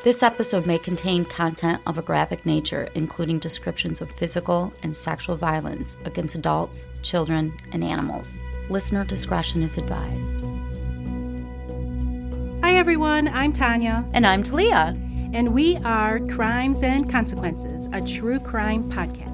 This episode may contain content of a graphic nature, including descriptions of physical and sexual violence against adults, children, and animals. Listener discretion is advised. Hi everyone, I'm Tanya. And I'm Talia. And we are Crimes and Consequences, a true crime podcast.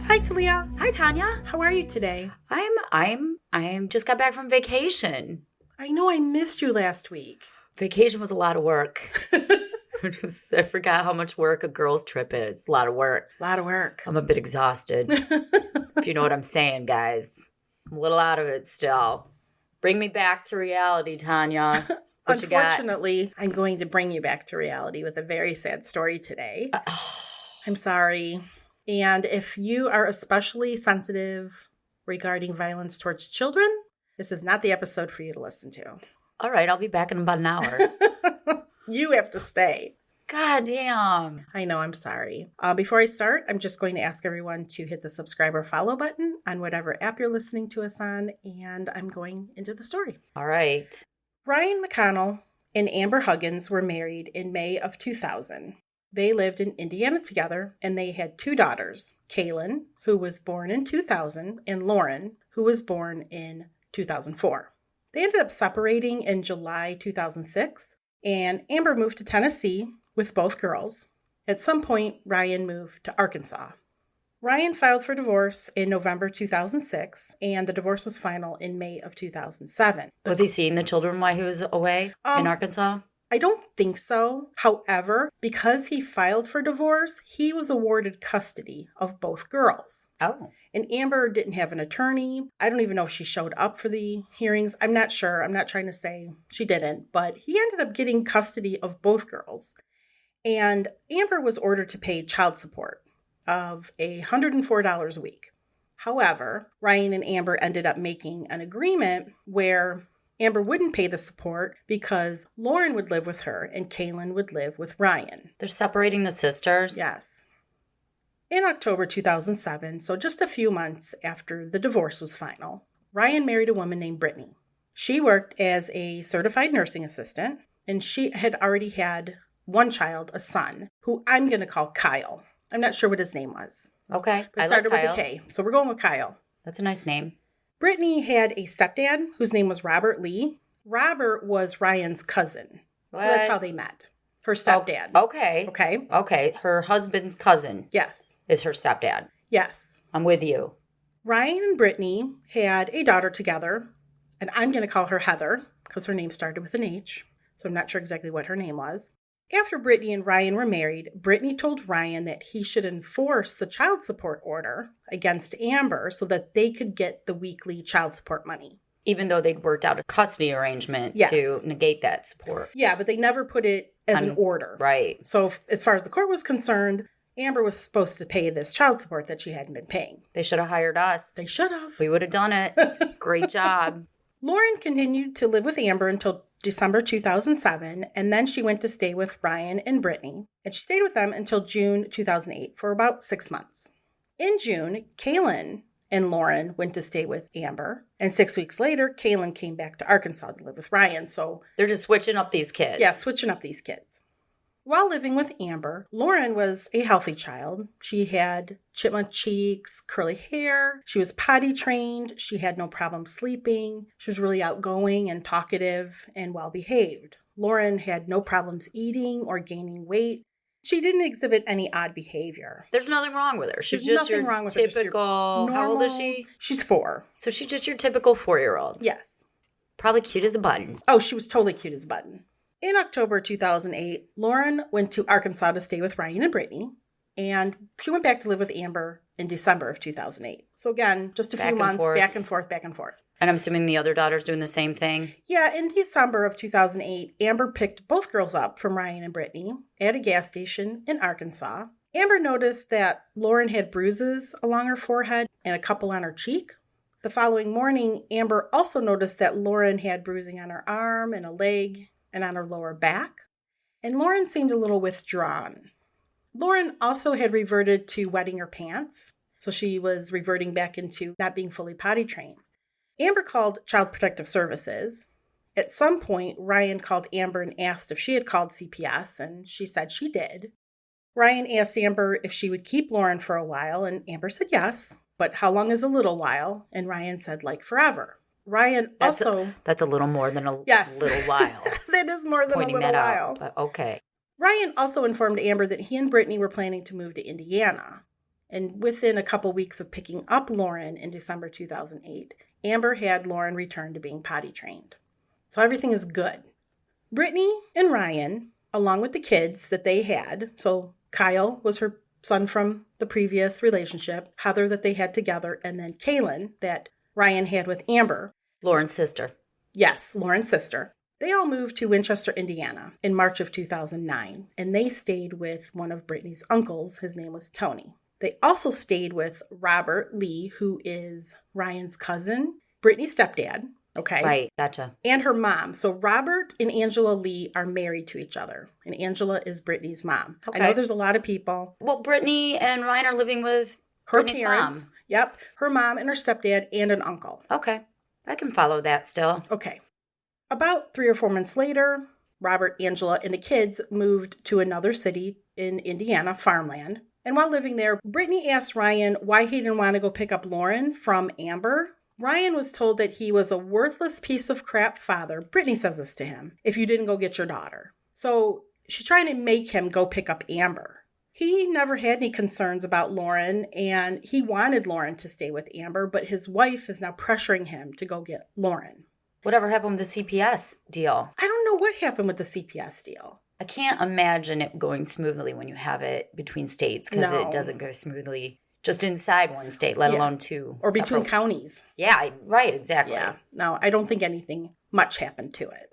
Hi Talia. Hi Tanya. How are you today? I'm just got back from vacation. I know I missed you last week. Vacation was a lot of work. I forgot how much work a girl's trip is. A lot of work. A lot of work. I'm a bit exhausted. If you know what I'm saying, guys. I'm a little out of it still. Bring me back to reality, Tanya. What Unfortunately, I'm going to bring you back to reality with a very sad story today. I'm sorry. And if you are especially sensitive regarding violence towards children, this is not the episode for you to listen to. All right, I'll be back in about an hour. You have to stay. God damn. I know, I'm sorry. Before I start, I'm just going to ask everyone to hit the subscribe or follow button on whatever app you're listening to us on, and I'm going into the story. All right. Ryan McConniel and Amber Huggins were married in May of 2000. They lived in Indiana together, and they had two daughters, Kaylin, who was born in 2000, and Lauren, who was born in 2004. They ended up separating in July 2006, and Amber moved to Tennessee with both girls. At some point, Ryan moved to Arkansas. Ryan filed for divorce in November 2006, and the divorce was final in May of 2007. Was he seeing the children while he was away in Arkansas? I don't think so. However, because he filed for divorce, he was awarded custody of both girls. Oh. And Amber didn't have an attorney. I don't even know if she showed up for the hearings. I'm not sure. I'm not trying to say she didn't, but he ended up getting custody of both girls. And Amber was ordered to pay child support of $104 a week. However, Ryan and Amber ended up making an agreement where Amber wouldn't pay the support because Lauren would live with her and Kaylin would live with Ryan. They're separating the sisters? Yes. In October 2007, so just a few months after the divorce was final, Ryan married a woman named Brittany. She worked as a certified nursing assistant, and she had already had one child, a son, who I'm going to call Kyle. I'm not sure what his name was. Okay. But it started with a K, so we're going with Kyle. That's a nice name. Brittany had a stepdad whose name was Robert Lee. Robert was Ryan's cousin. What? So that's how they met. Her stepdad. Okay. Okay. Her husband's cousin. Yes. Is her stepdad. Yes. I'm with you. Ryan and Brittany had a daughter together, and I'm going to call her Heather because her name started with an H, so I'm not sure exactly what her name was. After Brittany and Ryan were married, Brittany told Ryan that he should enforce the child support order against Amber so that they could get the weekly child support money. Even though they'd worked out a custody arrangement to negate that support. Yeah, but they never put it as an order. Right. So as far as the court was concerned, Amber was supposed to pay this child support that she hadn't been paying. They should have hired us. They should have. We would have done it. Great job. Lauren continued to live with Amber until December 2007, and then she went to stay with Ryan and Brittany, and she stayed with them until June 2008 for about 6 months. In June, Kaylin and Lauren went to stay with Amber, and 6 weeks later, Kaylin came back to Arkansas to live with Ryan, so... They're just switching up these kids. Yeah, switching up these kids. While living with Amber, Lauren was a healthy child. She had chipmunk cheeks, curly hair. She was potty trained. She had no problem sleeping. She was really outgoing and talkative and well-behaved. Lauren had no problems eating or gaining weight. She didn't exhibit any odd behavior. There's nothing wrong with her. She's There's just your nothing wrong with her, just your typical... normal- How old is she? She's 4. So she's just your typical 4-year-old. Yes. Probably cute as a button. Oh, she was totally cute as a button. In October 2008, Lauren went to Arkansas to stay with Ryan and Brittany, and she went back to live with Amber in December of 2008. So again, just a few months, back and forth. And I'm assuming the other daughter's doing the same thing? Yeah, in December of 2008, Amber picked both girls up from Ryan and Brittany at a gas station in Arkansas. Amber noticed that Lauren had bruises along her forehead and a couple on her cheek. The following morning, Amber also noticed that Lauren had bruising on her arm and a leg and on her lower back. And Lauren seemed a little withdrawn. Lauren also had reverted to wetting her pants, so she was reverting back into not being fully potty trained. Amber called Child Protective Services. At some point, Ryan called Amber and asked if she had called CPS, and she said she did. Ryan asked Amber if she would keep Lauren for a while, and Amber said yes, but how long is a little while? And Ryan said like forever. Ryan That's a little more than a little while. That is more than Pointing a little that while. Out, but okay. Ryan also informed Amber that he and Brittany were planning to move to Indiana. And within a couple weeks of picking up Lauren in December 2008, Amber had Lauren return to being potty trained. So everything is good. Brittany and Ryan, along with the kids that they had, so Kyle was her son from the previous relationship, Heather that they had together, and then Kaylin that Ryan had with Amber. Lauren's sister. Yes, Lauren's sister. They all moved to Winchester, Indiana in March of 2009, and they stayed with one of Brittany's uncles. His name was Tony. They also stayed with Robert Lee, who is Ryan's cousin, Brittany's stepdad. Okay. Right, gotcha. And her mom. So Robert and Angela Lee are married to each other, and Angela is Brittany's mom. Okay. I know there's a lot of people. Well, Brittany and Ryan are living with Her Brittany's parents. mom. Yep. Her mom and her stepdad and an uncle. Okay. I can follow that still. Okay. About 3 or 4 months later, Robert, Angela, and the kids moved to another city in Indiana, farmland. And while living there, Brittany asked Ryan why he didn't want to go pick up Lauren from Amber. Ryan was told that he was a worthless piece of crap father. Brittany says this to him, if you didn't go get your daughter. So she's trying to make him go pick up Amber. He never had any concerns about Lauren, and he wanted Lauren to stay with Amber, but his wife is now pressuring him to go get Lauren. Whatever happened with the CPS deal? I don't know what happened with the CPS deal. I can't imagine it going smoothly when you have it between states because it doesn't go smoothly just inside one state, let alone two. Or between counties. Yeah, right, exactly. Yeah, no, I don't think anything much happened to it.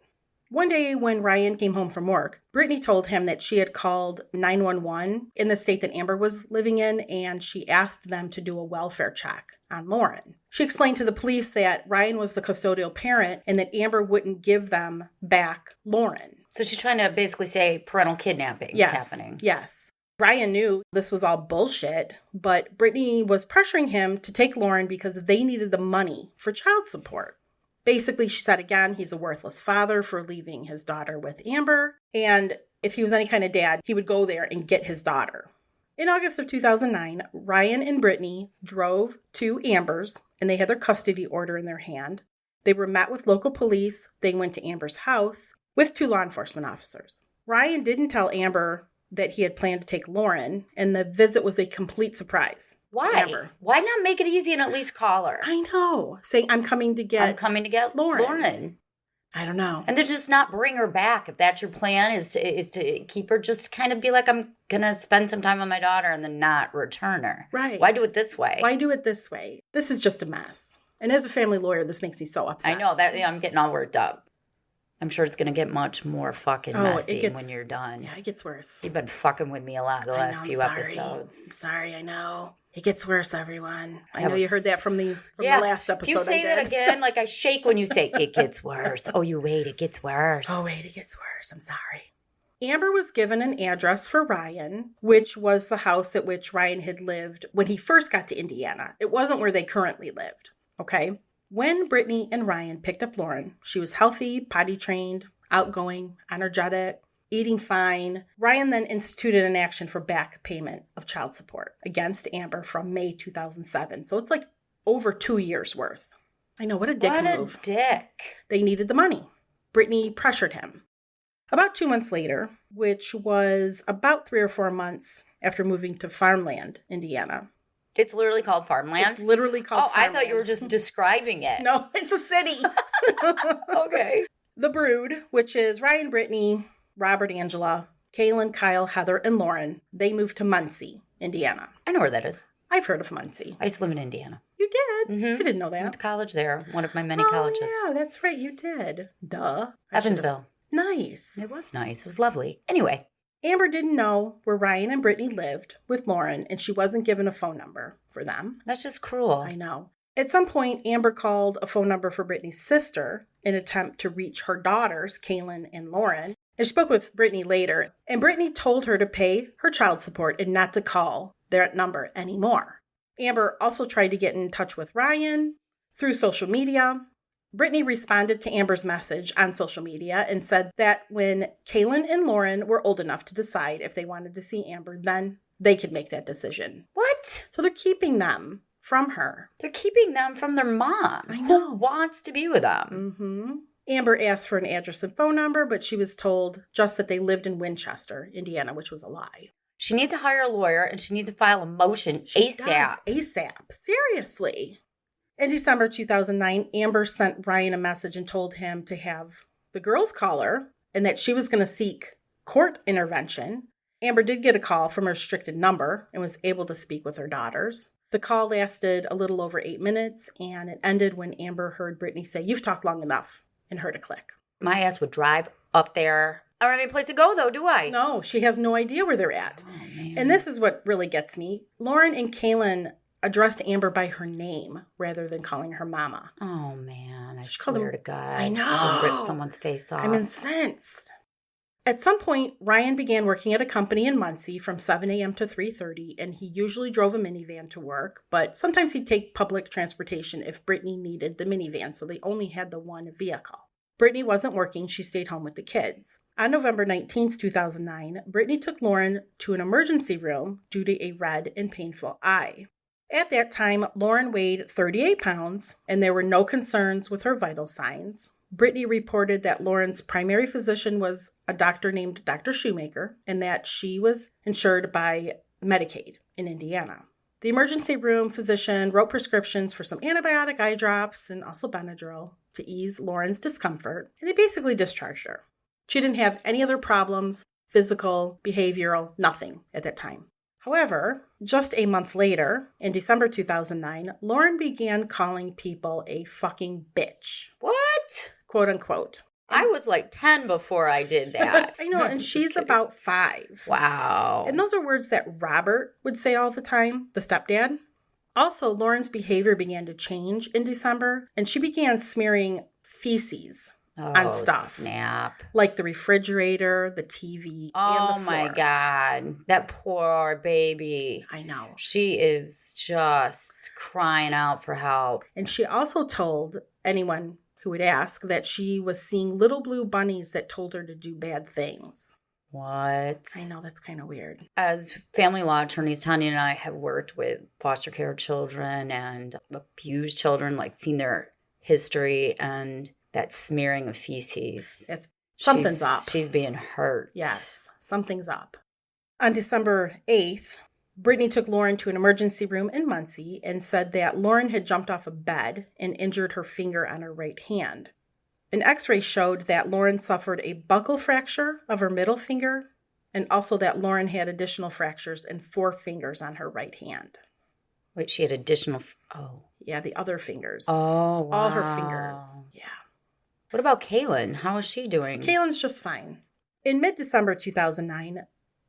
One day when Ryan came home from work, Brittany told him that she had called 911 in the state that Amber was living in, and she asked them to do a welfare check on Lauren. She explained to the police that Ryan was the custodial parent and that Amber wouldn't give them back Lauren. So she's trying to basically say parental kidnapping is happening. Yes. Ryan knew this was all bullshit, but Brittany was pressuring him to take Lauren because they needed the money for child support. Basically, she said again, he's a worthless father for leaving his daughter with Amber. And if he was any kind of dad, he would go there and get his daughter. In August of 2009, Ryan and Brittany drove to Amber's, and they had their custody order in their hand. They were met with local police. They went to Amber's house with 2 law enforcement officers. Ryan didn't tell Amber that he had planned to take Lauren, and the visit was a complete surprise. Why? Amber. Why not make it easy and at least call her? I know. Saying, I'm coming to get Lauren. I don't know. And then just not bring her back. If that's your plan, is to keep her, just kind of be like, I'm going to spend some time with my daughter and then not return her. Right. Why do it this way? Why do it this way? This is just a mess. And as a family lawyer, this makes me so upset. I know that I'm getting all worked up. I'm sure it's going to get much more fucking messy when you're done. Yeah, it gets worse. You've been fucking with me a lot the last few episodes. I'm sorry, I know. It gets worse, everyone. I know you heard that from the last episode. You say that again, like I shake when you say it gets worse. Oh, you wait, it gets worse. Oh, wait, it gets worse. I'm sorry. Amber was given an address for Ryan, which was the house at which Ryan had lived when he first got to Indiana. It wasn't where they currently lived, okay? When Brittany and Ryan picked up Lauren, she was healthy, potty trained, outgoing, energetic, eating fine. Ryan then instituted an action for back payment of child support against Amber from May 2007. So it's like over 2 years worth. I know, what a dick move. What a dick. They needed the money. Brittany pressured him. About 2 months later, which was about 3 or 4 months after moving to farmland, Indiana. It's literally called farmland? It's literally called farmland. I thought you were just describing it. No, it's a city. Okay. The Brood, which is Ryan, Brittany, Robert, Angela, Kaylin, Kyle, Heather, and Lauren, they moved to Muncie, Indiana. I know where that is. I've heard of Muncie. I used to live in Indiana. You did? Mm-hmm. I didn't know that. I went to college there, one of my many colleges. Yeah, that's right, you did. Duh. Evansville. Nice. It was nice. It was lovely. Anyway. Amber didn't know where Ryan and Brittany lived with Lauren, and she wasn't given a phone number for them. That's just cruel. I know. At some point, Amber called a phone number for Brittany's sister in an attempt to reach her daughters, Kaylin and Lauren. And she spoke with Brittany later, and Brittany told her to pay her child support and not to call their number anymore. Amber also tried to get in touch with Ryan through social media. Brittany responded to Amber's message on social media and said that when Kaylin and Lauren were old enough to decide if they wanted to see Amber, then they could make that decision. What? So they're keeping them from her. They're keeping them from their mom, I know. who wants to be with them. Mm-hmm. Amber asked for an address and phone number, but she was told just that they lived in Winchester, Indiana, which was a lie. She needs to hire a lawyer, and she needs to file a motion ASAP. ASAP. Seriously. In December 2009, Amber sent Ryan a message and told him to have the girls call her and that she was going to seek court intervention. Amber did get a call from a restricted number and was able to speak with her daughters. The call lasted a little over 8 minutes, and it ended when Amber heard Brittany say, "You've talked long enough," and heard a click. My ass would drive up there. I don't have any place to go, though, do I? No, she has no idea where they're at. Oh, man. And this is what really gets me. Lauren and Kaylin addressed Amber by her name rather than calling her mama. Oh, man. I She called swear him- to God. I know. I'll rip someone's face off. I'm incensed. At some point, Ryan began working at a company in Muncie from 7 a.m. to 3:30, and he usually drove a minivan to work, but sometimes he'd take public transportation if Brittany needed the minivan, so they only had the one vehicle. Brittany wasn't working. She stayed home with the kids. On November 19th, 2009, Brittany took Lauren to an emergency room due to a red and painful eye. At that time, Lauren weighed 38 pounds, and there were no concerns with her vital signs. Brittany reported that Lauren's primary physician was a doctor named Dr. Shoemaker, and that she was insured by Medicaid in Indiana. The emergency room physician wrote prescriptions for some antibiotic eye drops and also Benadryl to ease Lauren's discomfort, and they basically discharged her. She didn't have any other problems, physical, behavioral, nothing at that time. However, just a month later, in December 2009, Lauren began calling people a fucking bitch. What? Quote unquote. I was like 10 before I did that. I know, and Just she's kidding. about 5. Wow. And those are words that Robert would say all the time, the stepdad. Also, Lauren's behavior began to change in December, and she began smearing feces on stuff. Snap. Like the refrigerator, the TV, and Oh the floor. my God. That poor baby. I know. She is just crying out for help. And she also told anyone who would ask that she was seeing little blue bunnies that told her to do bad things. What? I know, that's kind of weird. As family law attorneys, Tanya and I have worked with foster care children and abused children, like seen their history, and that smearing of feces. Something's up. She's being hurt. Yes, something's up. On December 8th, Brittany took Lauren to an emergency room in Muncie and said that Lauren had jumped off a bed and injured her finger on her right hand. An x-ray showed that Lauren suffered a buccal fracture of her middle finger, and also that Lauren had additional fractures in 4 fingers on her right hand. Wait, she had additional... Yeah, the other fingers. Oh, wow. All her fingers. Yeah. What about Kaylin? How is she doing? Kaylin's just fine. In mid-December 2009,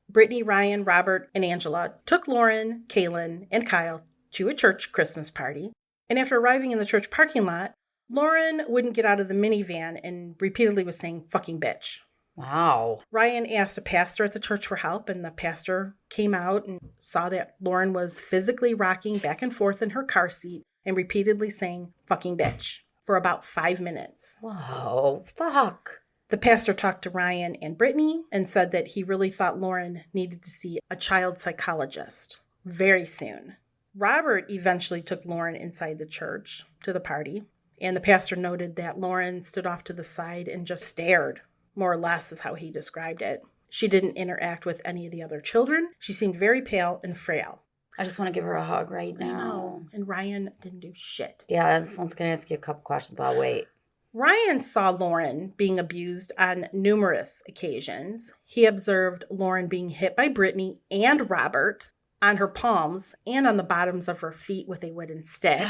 Brittany, Ryan, Robert, and Angela took Lauren, Kaylin, and Kyle to a church Christmas party. And after arriving in the church parking lot, Lauren wouldn't get out of the minivan and repeatedly was saying, "fucking bitch." Wow. Ryan asked a pastor at the church for help, and the pastor came out and saw that Lauren was physically rocking back and forth in her car seat and repeatedly saying, "fucking bitch," for about 5 minutes. Whoa, fuck. The pastor talked to Ryan and Brittany and said that he really thought Lauren needed to see a child psychologist very soon. Robert eventually took Lauren inside the church to the party, and the pastor noted that Lauren stood off to the side and just stared, more or less is how he described it. She didn't interact with any of the other children. She seemed very pale and frail. I just want to give her a hug right I now. know. And Ryan didn't do shit. Yeah, I was going to ask you a couple questions, but I'll wait. Ryan saw Lauren being abused on numerous occasions. He observed Lauren being hit by Brittany and Robert on her palms and on the bottoms of her feet with a wooden stick.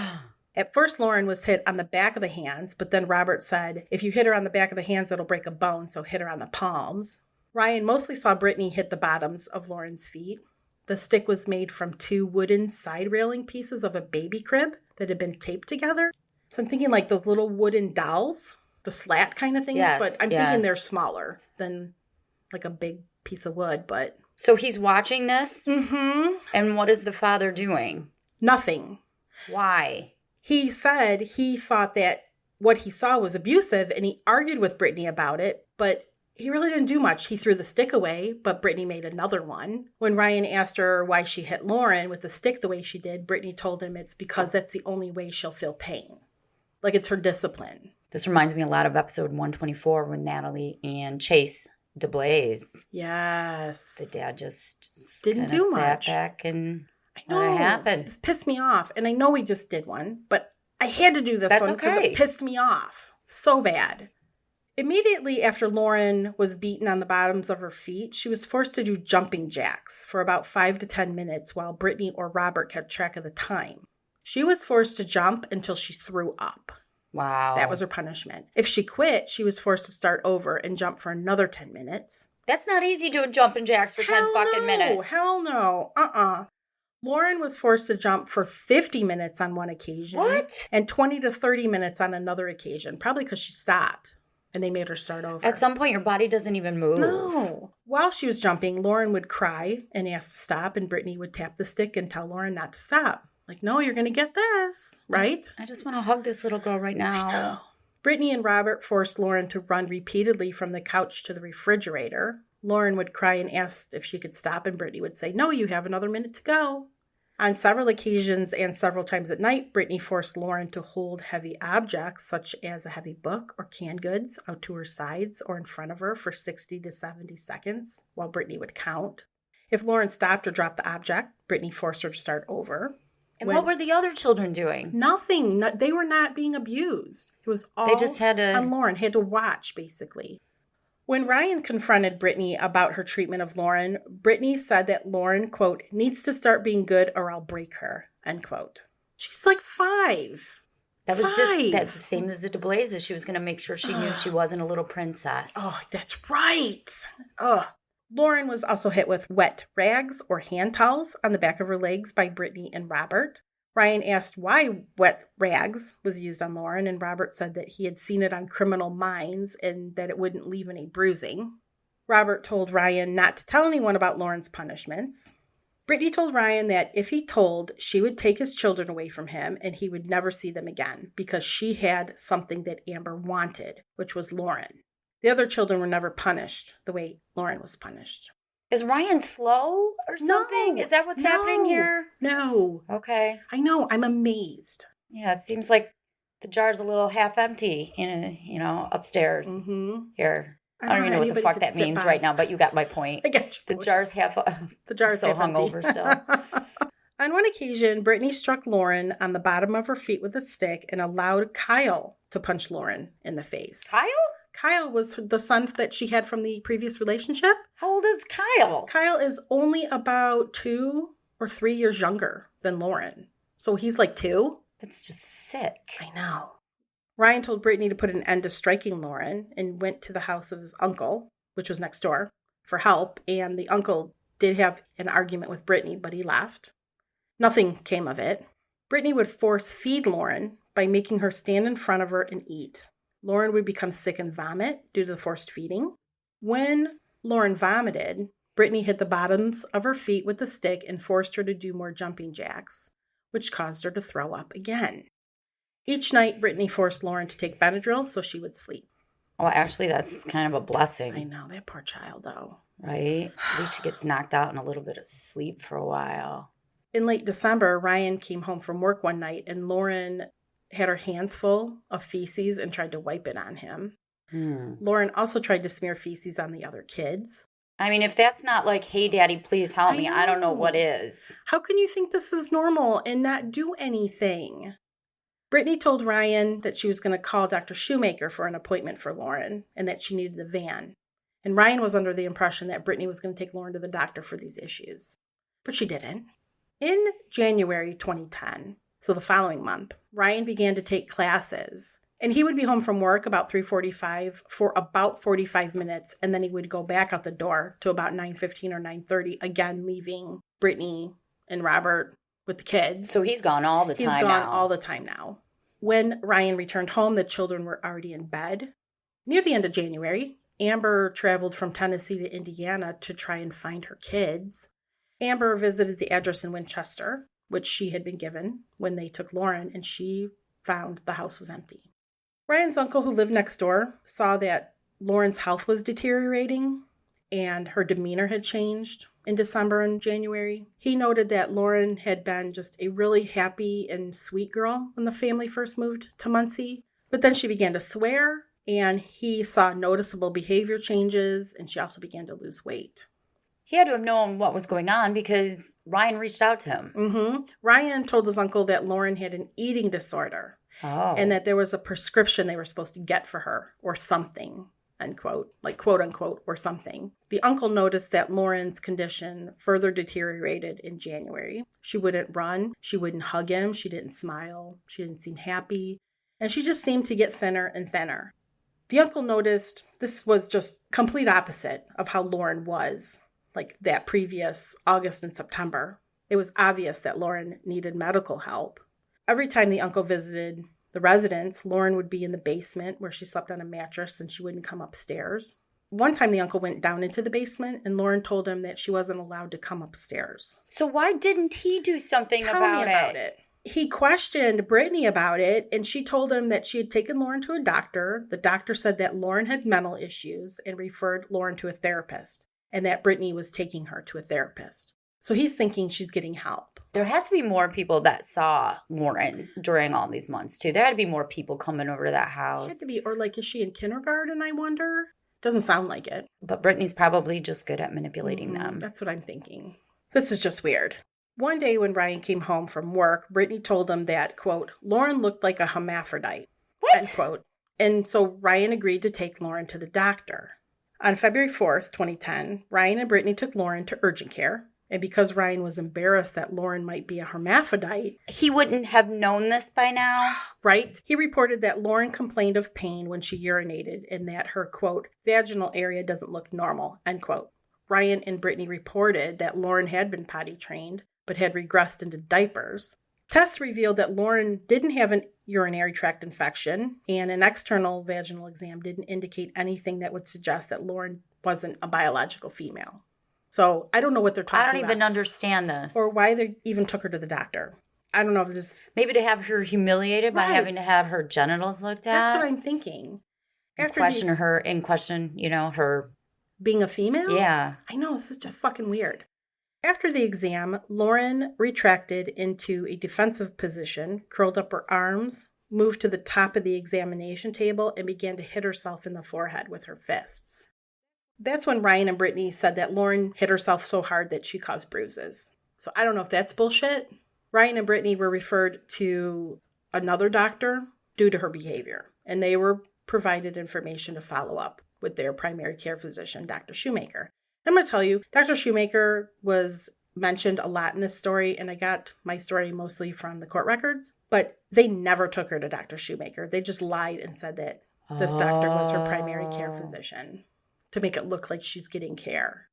At first, Lauren was hit on the back of the hands, but then Robert said, if you hit her on the back of the hands, it'll break a bone, so hit her on the palms. Ryan mostly saw Brittany hit the bottoms of Lauren's feet. The stick was made from 2 wooden side railing pieces of a baby crib that had been taped together. So I'm thinking like those little wooden dolls, the slat kind of things, Yes, but I'm yeah. thinking they're smaller than like a big piece of wood, but... So he's watching this? Mm-hmm. And what is the father doing? Nothing. Why? He said he thought that what he saw was abusive, and he argued with Brittany about it, but he really didn't do much. He threw the stick away, but Brittany made another one. When Ryan asked her why she hit Lauren with the stick the way she did, Brittany told him it's because that's the only way she'll feel pain. Like it's her discipline. This reminds me a lot of episode 124 with Natalie and Chase DeBlaze. Yes. The dad just didn't do much. Sat back and I know. what happened? This pissed me off. And I know we just did one, but I had to do this That's one because okay. it pissed me off so bad. Immediately after Lauren was beaten on the bottoms of her feet, she was forced to do jumping jacks for about 5 to 10 minutes while Brittany or Robert kept track of the time. She was forced to jump until she threw up. Wow. That was her punishment. If she quit, she was forced to start over and jump for another 10 minutes. That's not easy doing jumping jacks for 10 fucking minutes. Hell no. Lauren was forced to jump for 50 minutes on one occasion. What? And 20 to 30 minutes on another occasion, probably because she stopped and they made her start over. At some point, your body doesn't even move. No. While she was jumping, Lauren would cry and ask to stop, and Brittany would tap the stick and tell Lauren not to stop. Like, no, you're going to get this, right? I just want to hug this little girl right now. I know. Brittany and Robert forced Lauren to run repeatedly from the couch to the refrigerator. Lauren would cry and ask if she could stop, and Brittany would say, no, you have another minute to go. On several occasions and several times at night, Brittany forced Lauren to hold heavy objects, such as a heavy book or canned goods, out to her sides or in front of her for 60 to 70 seconds, while Brittany would count. If Lauren stopped or dropped the object, Brittany forced her to start over. And what were the other children doing? Nothing. They were not being abused. It was all They just had to... on Lauren. Had to watch, basically. When Ryan confronted Brittany about her treatment of Lauren, Brittany said that Lauren, quote, needs to start being good or I'll break her, end quote. She's like 5. That was that's the same as the DeBlazes. She was going to make sure she knew she wasn't a little princess. Oh, that's right. Lauren was also hit with wet rags or hand towels on the back of her legs by Brittany and Robert. Ryan asked why wet rags was used on Lauren, and Robert said that he had seen it on Criminal Minds and that it wouldn't leave any bruising. Robert told Ryan not to tell anyone about Lauren's punishments. Brittany told Ryan that if he told, she would take his children away from him and he would never see them again because she had something that Amber wanted, which was Lauren. The other children were never punished the way Lauren was punished. Is Ryan slow or something? No, Is that what's happening here? No. Okay. I know. I'm amazed. Yeah, it seems like the jar's a little half empty, upstairs here. I don't even know what the fuck that means right now, but you got my point. I get you. The jar's half. The jar's so half hungover still. On one occasion, Brittany struck Lauren on the bottom of her feet with a stick and allowed Kyle to punch Lauren in the face. Kyle? Kyle was the son that she had from the previous relationship. How old is Kyle? Kyle is only about 2 or 3 years younger than Lauren. So he's like 2. That's just sick. I know. Ryan told Brittany to put an end to striking Lauren and went to the house of his uncle, which was next door, for help. And the uncle did have an argument with Brittany, but he left. Nothing came of it. Brittany would force feed Lauren by making her stand in front of her and eat. Lauren would become sick and vomit due to the forced feeding. When Lauren vomited, Brittany hit the bottoms of her feet with the stick and forced her to do more jumping jacks, which caused her to throw up again. Each night, Brittany forced Lauren to take Benadryl so she would sleep. Well, actually, that's kind of a blessing. I know, that poor child, though. Right? At least she gets knocked out in a little bit of sleep for a while. In late December, Ryan came home from work one night, and Lauren had her hands full of feces and tried to wipe it on him. Lauren also tried to smear feces on the other kids. I mean, if that's not like, hey, Daddy, please help me, I don't know what is. How can you think this is normal and not do anything? Brittany told Ryan that she was going to call Dr. Shoemaker for an appointment for Lauren and that she needed the van. And Ryan was under the impression that Brittany was going to take Lauren to the doctor for these issues. But she didn't. In January 2010, so the following month, Ryan began to take classes. And he would be home from work about 3:45 for about 45 minutes, and then he would go back out the door to about 9:15 or 9:30, again leaving Brittany and Robert with the kids. So he's gone all the time now. He's gone all the time now. When Ryan returned home, the children were already in bed. Near the end of January, Amber traveled from Tennessee to Indiana to try and find her kids. Amber visited the address in Winchester, which she had been given when they took Lauren, and she found the house was empty. Ryan's uncle, who lived next door, saw that Lauren's health was deteriorating and her demeanor had changed in December and January. He noted that Lauren had been just a really happy and sweet girl when the family first moved to Muncie, but then she began to swear, and he saw noticeable behavior changes, and she also began to lose weight. He had to have known what was going on because Ryan reached out to him. Ryan told his uncle that Lauren had an eating disorder and that there was a prescription they were supposed to get for her or something, unquote, like quote unquote, or something. The uncle noticed that Lauren's condition further deteriorated in January. She wouldn't run. She wouldn't hug him. She didn't smile. She didn't seem happy. And she just seemed to get thinner and thinner. The uncle noticed this was just complete opposite of how Lauren was, like that previous August and September. It was obvious that Lauren needed medical help. Every time the uncle visited the residence, Lauren would be in the basement where she slept on a mattress and she wouldn't come upstairs. One time the uncle went down into the basement and Lauren told him that she wasn't allowed to come upstairs. So why didn't he do something about it? He questioned Brittany about it, and she told him that she had taken Lauren to a doctor. The doctor said that Lauren had mental issues and referred Lauren to a therapist, and that Brittany was taking her to a therapist. So he's thinking she's getting help. There has to be more people that saw Lauren during all these months, too. There had to be more people coming over to that house. It had to be, or like, is she in kindergarten, I wonder? Doesn't sound like it. But Brittany's probably just good at manipulating them. That's what I'm thinking. This is just weird. One day when Ryan came home from work, Brittany told him that, quote, Lauren looked like a hermaphrodite, end quote. And so Ryan agreed to take Lauren to the doctor. On February 4th, 2010, Ryan and Brittany took Lauren to urgent care. And because Ryan was embarrassed that Lauren might be a hermaphrodite. He wouldn't have known this by now? Right. He reported that Lauren complained of pain when she urinated and that her, quote, vaginal area doesn't look normal, end quote. Ryan and Brittany reported that Lauren had been potty trained, but had regressed into diapers. Tests revealed that Lauren didn't have an urinary tract infection, and an external vaginal exam didn't indicate anything that would suggest that Lauren wasn't a biological female. So I don't know what they're talking about. I don't even understand this. Or why they even took her to the doctor. I don't know if this... Maybe to have her humiliated by having to have her genitals looked at. That's what I'm thinking. Question her, her... Being a female? Yeah. I know, this is just fucking weird. After the exam, Lauren retracted into a defensive position, curled up her arms, moved to the top of the examination table, and began to hit herself in the forehead with her fists. That's when Ryan and Brittany said that Lauren hit herself so hard that she caused bruises. So I don't know if that's bullshit. Ryan and Brittany were referred to another doctor due to her behavior, and they were provided information to follow up with their primary care physician, Dr. Shoemaker. I'm going to tell you, Dr. Shoemaker was mentioned a lot in this story, and I got my story mostly from the court records, but they never took her to Dr. Shoemaker. They just lied and said that this doctor was her primary care physician to make it look like she's getting care.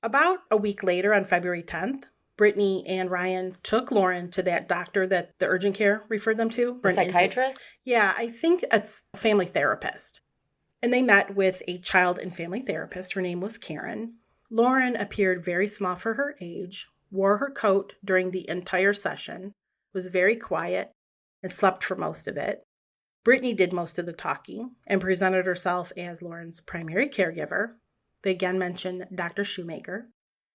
About a week later, on February 10th, Brittany and Ryan took Lauren to that doctor that the urgent care referred them to. The psychiatrist? Yeah, I think it's a family therapist. And they met with a child and family therapist. Her name was Karen. Lauren appeared very small for her age, wore her coat during the entire session, was very quiet, and slept for most of it. Brittany did most of the talking and presented herself as Lauren's primary caregiver. They again mentioned Dr. Shoemaker.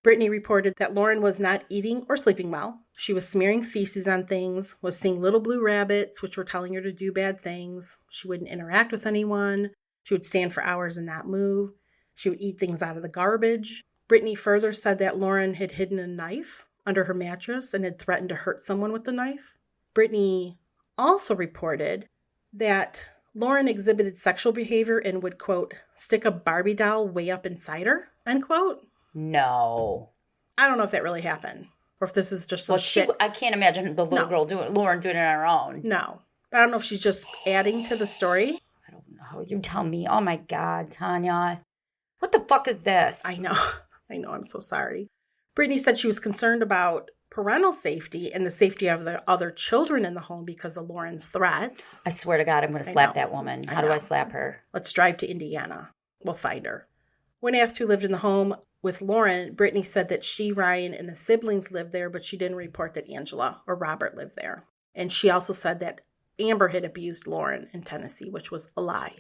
Brittany reported that Lauren was not eating or sleeping well. She was smearing feces on things, was seeing little blue rabbits, which were telling her to do bad things. She wouldn't interact with anyone. She would stand for hours and not move. She would eat things out of the garbage. Brittany further said that Lauren had hidden a knife under her mattress and had threatened to hurt someone with the knife. Brittany also reported that Lauren exhibited sexual behavior and would, quote, stick a Barbie doll way up inside her, end quote. No. I don't know if that really happened or if this is just some shit. I can't imagine the little girl Lauren doing it on her own. No. I don't know if she's just adding to the story. I don't know. You tell me. Oh my God, Tanya. What the fuck is this? I know. I'm so sorry. Brittany said she was concerned about parental safety and the safety of the other children in the home because of Lauren's threats. I swear to God, I'm going to slap that woman. How do I slap her? Let's drive to Indiana. We'll find her. When asked who lived in the home with Lauren, Brittany said that she, Ryan, and the siblings lived there, but she didn't report that Angela or Robert lived there. And she also said that Amber had abused Lauren in Tennessee, which was a lie.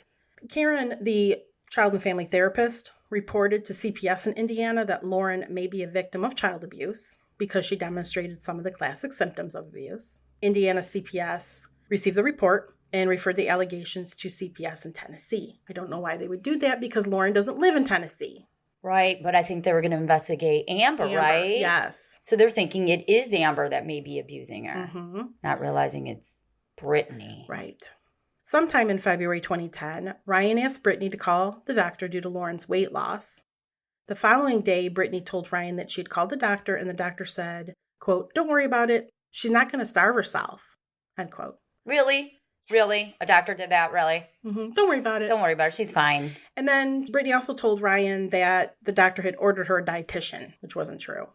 Karen, the child and family therapist, reported to CPS in Indiana that Lauren may be a victim of child abuse because she demonstrated some of the classic symptoms of abuse. Indiana CPS received the report and referred the allegations to CPS in Tennessee. I don't know why they would do that because Lauren doesn't live in Tennessee. Right, but I think they were going to investigate Amber, right? Yes. So they're thinking it is Amber that may be abusing her, not realizing it's Brittany. Right. Sometime in February 2010, Ryan asked Brittany to call the doctor due to Lauren's weight loss. The following day, Brittany told Ryan that she had called the doctor, and the doctor said, quote, "Don't worry about it. She's not going to starve herself," end quote. Really? Really? A doctor did that? Really? Don't worry about it. Don't worry about it. She's fine. And then Brittany also told Ryan that the doctor had ordered her a dietitian, which wasn't true.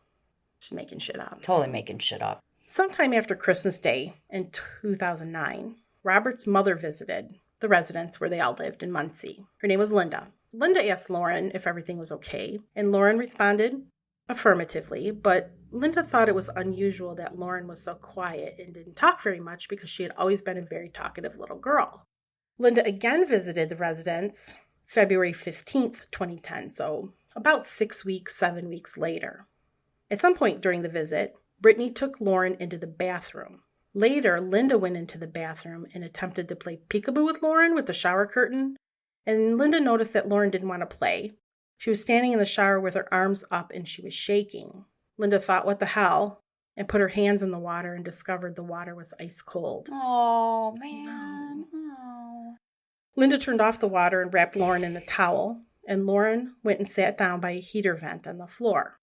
She's making shit up. Totally making shit up. Sometime after Christmas Day in 2009, Robert's mother visited the residence where they all lived in Muncie. Her name was Linda. Linda asked Lauren if everything was okay, and Lauren responded affirmatively, but Linda thought it was unusual that Lauren was so quiet and didn't talk very much because she had always been a very talkative little girl. Linda again visited the residence February 15th, 2010, so about 7 weeks later. At some point during the visit, Brittany took Lauren into the bathroom. Later, Linda went into the bathroom and attempted to play peekaboo with Lauren with the shower curtain, and Linda noticed that Lauren didn't want to play. She was standing in the shower with her arms up and she was shaking. Linda thought, what the hell, and put her hands in the water and discovered the water was ice cold. Oh, man. Oh. Linda turned off the water and wrapped Lauren in a towel, and Lauren went and sat down by a heater vent on the floor.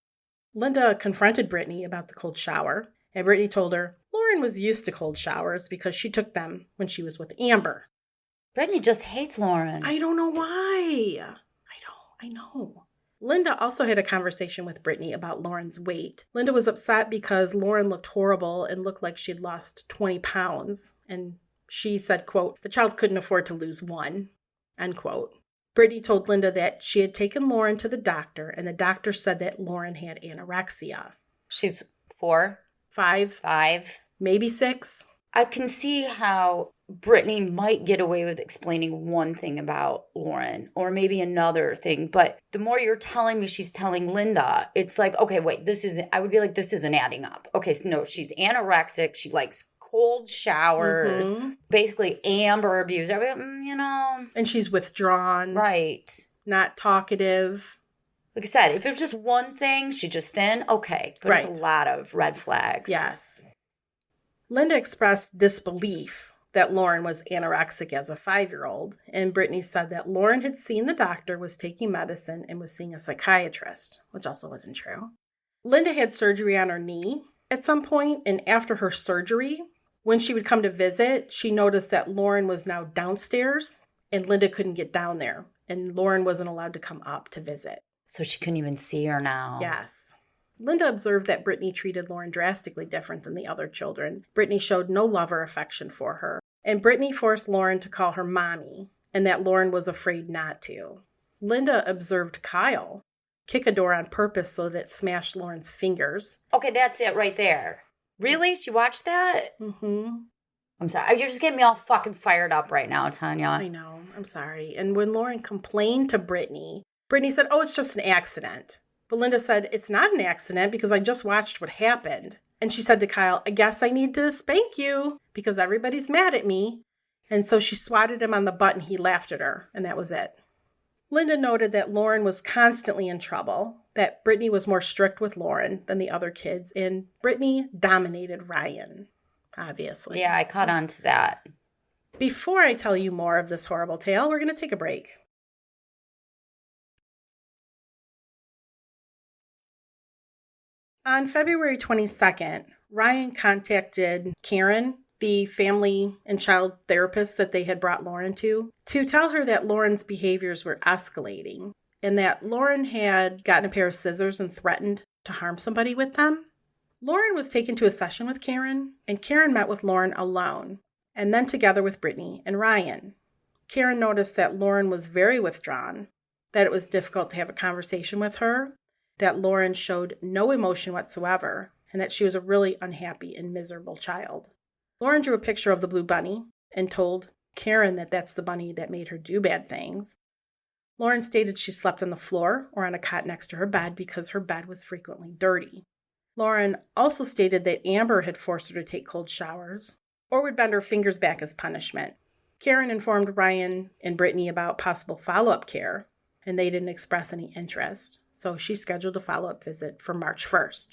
Linda confronted Brittany about the cold shower, and Brittany told her Lauren was used to cold showers because she took them when she was with Amber. Brittany just hates Lauren. I don't know why. I know. Linda also had a conversation with Brittany about Lauren's weight. Linda was upset because Lauren looked horrible and looked like she'd lost 20 pounds. And she said, quote, "The child couldn't afford to lose one," end quote. Brittany told Linda that she had taken Lauren to the doctor, and the doctor said that Lauren had anorexia. She's 4? 5? 5? Maybe 6? I can see how Brittany might get away with explaining one thing about Lauren or maybe another thing. But the more you're telling me she's telling Linda, it's like, okay, wait, I would be like, this isn't adding up. Okay, so no, she's anorexic. She likes cold showers. Basically, Amber abuse. And she's withdrawn. Right. Not talkative. Like I said, if it was just one thing, she's just thin, okay. But It's a lot of red flags. Yes. Linda expressed disbelief that Lauren was anorexic as a 5-year-old, and Brittany said that Lauren had seen the doctor, was taking medicine, and was seeing a psychiatrist, which also wasn't true. Linda had surgery on her knee at some point, and after her surgery, when she would come to visit, she noticed that Lauren was now downstairs, and Linda couldn't get down there, and Lauren wasn't allowed to come up to visit. So she couldn't even see her now. Yes. Linda observed that Brittany treated Lauren drastically different than the other children. Brittany showed no love or affection for her. And Brittany forced Lauren to call her mommy, and that Lauren was afraid not to. Linda observed Kyle kick a door on purpose so that it smashed Lauren's fingers. Okay, that's it right there. Really? She watched that? I'm sorry. You're just getting me all fucking fired up right now, Tanya. I know. I'm sorry. And when Lauren complained to Brittany said, "Oh, it's just an accident." But Linda said, "It's not an accident because I just watched what happened." And she said to Kyle, "I guess I need to spank you because everybody's mad at me." And so she swatted him on the butt and he laughed at her. And that was it. Linda noted that Lauren was constantly in trouble, that Brittany was more strict with Lauren than the other kids, and Brittany dominated Ryan, obviously. Yeah, I caught on to that. Before I tell you more of this horrible tale, we're going to take a break. On February 22nd, Ryan contacted Karen, the family and child therapist that they had brought Lauren to tell her that Lauren's behaviors were escalating and that Lauren had gotten a pair of scissors and threatened to harm somebody with them. Lauren was taken to a session with Karen, and Karen met with Lauren alone, and then together with Brittany and Ryan. Karen noticed that Lauren was very withdrawn, that it was difficult to have a conversation with her, that Lauren showed no emotion whatsoever, and that she was a really unhappy and miserable child. Lauren drew a picture of the blue bunny and told Karen that that's the bunny that made her do bad things. Lauren stated she slept on the floor or on a cot next to her bed because her bed was frequently dirty. Lauren also stated that Amber had forced her to take cold showers or would bend her fingers back as punishment. Karen informed Ryan and Brittany about possible follow-up care, and they didn't express any interest, so she scheduled a follow-up visit for March 1st.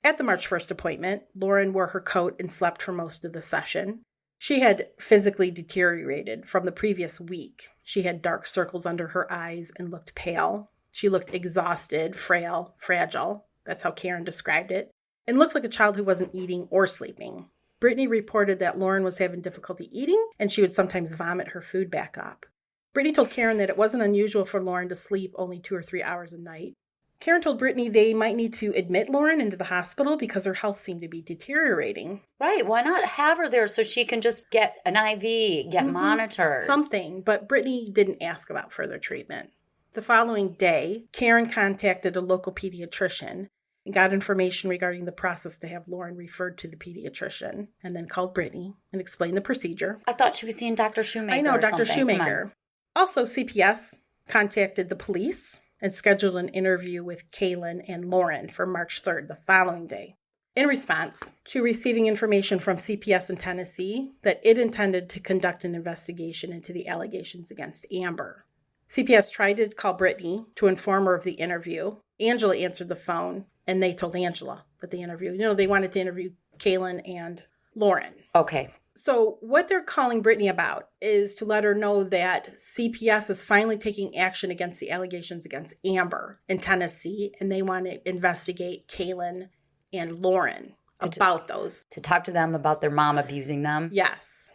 At the March 1st appointment, Lauren wore her coat and slept for most of the session. She had physically deteriorated from the previous week. She had dark circles under her eyes and looked pale. She looked exhausted, frail, fragile. That's how Karen described it, and looked like a child who wasn't eating or sleeping. Brittany reported that Lauren was having difficulty eating, and she would sometimes vomit her food back up. Brittany told Karen that it wasn't unusual for Lauren to sleep only 2 or 3 hours a night. Karen told Brittany they might need to admit Lauren into the hospital because her health seemed to be deteriorating. Right. Why not have her there so she can just get an IV, get monitored? Something, but Brittany didn't ask about further treatment. The following day, Karen contacted a local pediatrician and got information regarding the process to have Lauren referred to the pediatrician, and then called Brittany and explained the procedure. I thought she was seeing Dr. Shoemaker. I know, Dr. Shoemaker. Also, CPS contacted the police and scheduled an interview with Kaylin and Lauren for March 3rd, the following day, in response to receiving information from CPS in Tennessee that it intended to conduct an investigation into the allegations against Amber. CPS tried to call Brittany to inform her of the interview. Angela answered the phone, and they told Angela that the interview, they wanted to interview Kaylin and Lauren. Okay. So what they're calling Brittany about is to let her know that CPS is finally taking action against the allegations against Amber in Tennessee, and they want to investigate Kaylin and Lauren about those. To talk to them about their mom abusing them? Yes.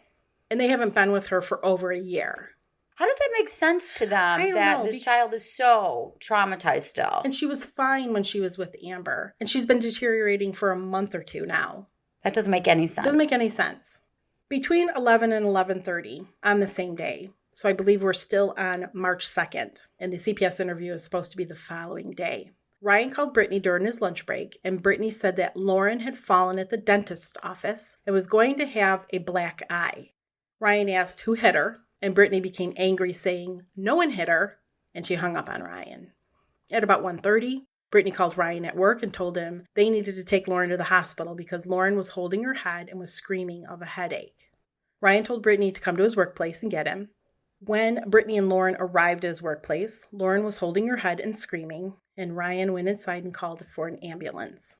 And they haven't been with her for over a year. How does that make sense to them that this child is so traumatized still? And she was fine when she was with Amber, and she's been deteriorating for a month or two now. That doesn't make any sense. Doesn't make any sense. Between 11 and 11:30 on the same day, so I believe we're still on March 2nd, and the CPS interview is supposed to be the following day. Ryan called Brittany during his lunch break, and Brittany said that Lauren had fallen at the dentist's office and was going to have a black eye. Ryan asked who hit her, and Brittany became angry, saying no one hit her, and she hung up on Ryan. At about 1:30, Brittany called Ryan at work and told him they needed to take Lauren to the hospital because Lauren was holding her head and was screaming of a headache. Ryan told Brittany to come to his workplace and get him. When Brittany and Lauren arrived at his workplace, Lauren was holding her head and screaming, and Ryan went inside and called for an ambulance.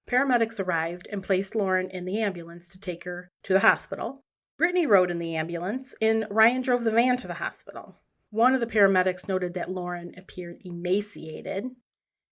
Paramedics arrived and placed Lauren in the ambulance to take her to the hospital. Brittany rode in the ambulance, and Ryan drove the van to the hospital. One of the paramedics noted that Lauren appeared emaciated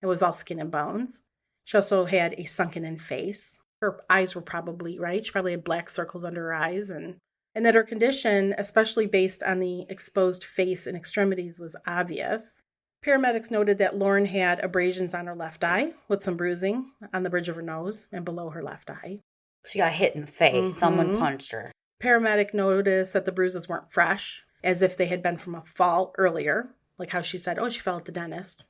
and was all skin and bones. She also had a sunken-in face. Her eyes were probably right. She probably had black circles under her eyes, and that her condition, especially based on the exposed face and extremities, was obvious. Paramedics noted that Lauren had abrasions on her left eye with some bruising on the bridge of her nose and below her left eye. She got hit in the face. Someone punched her. Paramedic noticed that the bruises weren't fresh, as if they had been from a fall earlier, like how she said, she fell at the dentist.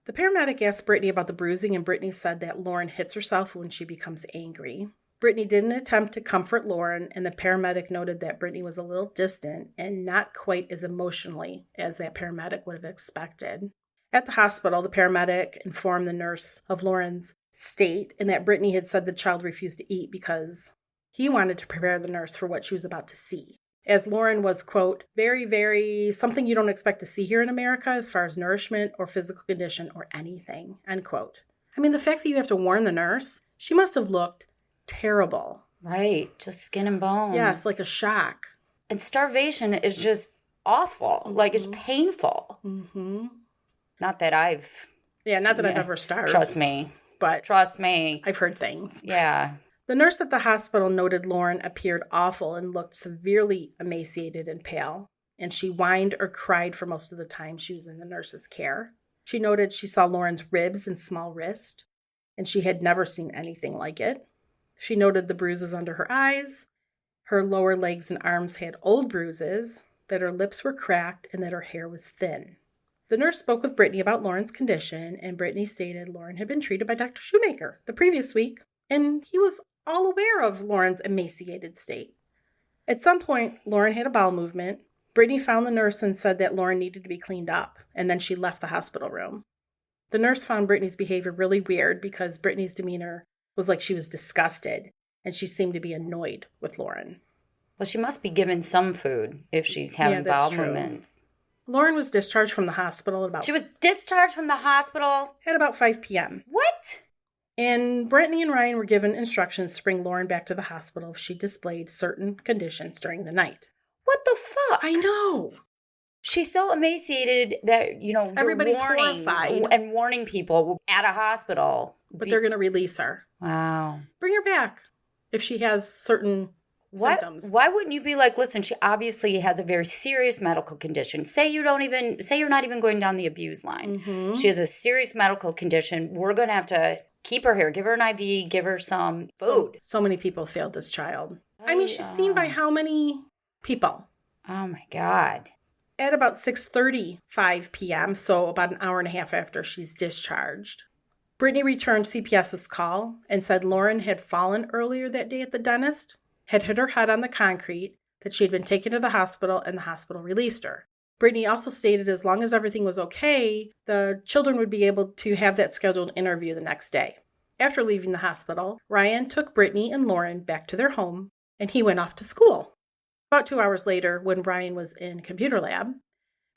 The paramedic asked Brittany about the bruising, and Brittany said that Lauren hits herself when she becomes angry. Brittany didn't attempt to comfort Lauren, and the paramedic noted that Brittany was a little distant and not quite as emotionally as that paramedic would have expected. At the hospital, the paramedic informed the nurse of Lauren's state and that Brittany had said the child refused to eat because he wanted to prepare the nurse for what she was about to see. As Lauren was, quote, very, very something you don't expect to see here in America as far as nourishment or physical condition or anything, end quote. I mean, the fact that you have to warn the nurse, she must have looked terrible. Right, just skin and bones. Yes, like a shock. And starvation is just awful. Like, it's painful. Not that I've ever starved. Trust me. But trust me. I've heard things. Yeah. The nurse at the hospital noted Lauren appeared awful and looked severely emaciated and pale, and she whined or cried for most of the time she was in the nurse's care. She noted she saw Lauren's ribs and small wrist. and she had never seen anything like it. She noted the bruises under her eyes. Her lower legs and arms had old bruises, that her lips were cracked, and that her hair was thin. The nurse spoke with Brittany about Lauren's condition, and Brittany stated Lauren had been treated by Dr. Shoemaker the previous week, and he was all aware of Lauren's emaciated state. At some point, Lauren had a bowel movement. Brittany found the nurse and said that Lauren needed to be cleaned up, and then she left the hospital room. The nurse found Brittany's behavior really weird because Brittany's demeanor was like she was disgusted, and she seemed to be annoyed with Lauren. Well, she must be given some food if she's having bowel movements. Lauren was discharged from the hospital She was discharged from the hospital? At about 5 p.m. What? And Brittany and Ryan were given instructions to bring Lauren back to the hospital if she displayed certain conditions during the night. What the fuck? I know. She's so emaciated that, everybody's horrified and warning people at a hospital. But they're going to release her. Wow. Bring her back if she has certain symptoms. Why wouldn't you be like, listen, she obviously has a very serious medical condition. Say you're not even going down the abuse line. Mm-hmm. She has a serious medical condition. We're going to have to keep her here, give her an IV, give her some food. So many people failed this child. I mean, she's seen by how many people? Oh my God. At about 6:35 p.m., so about an hour and a half after she's discharged, Brittany returned CPS's call and said Lauren had fallen earlier that day at the dentist, had hit her head on the concrete, that she had been taken to the hospital, and the hospital released her. Brittany also stated as long as everything was okay, the children would be able to have that scheduled interview the next day. After leaving the hospital, Ryan took Brittany and Lauren back to their home, and he went off to school. About 2 hours later, when Ryan was in computer lab,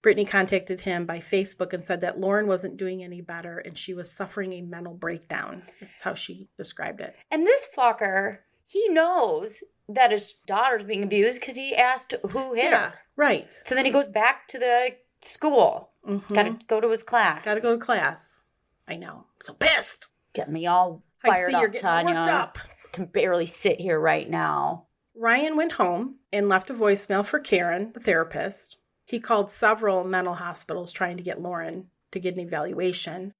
Brittany contacted him by Facebook and said that Lauren wasn't doing any better and she was suffering a mental breakdown. That's how she described it. And this fucker, he knows that his daughter's being abused because he asked who hit her. Right. So then he goes back to the school. Mm-hmm. Got to go to his class. Got to go to class. I know. I'm so pissed. Getting me all fired up, Tanya. Worked up. Can barely sit here right now. Ryan went home and left a voicemail for Karen, the therapist. He called several mental hospitals trying to get Lauren to get an evaluation.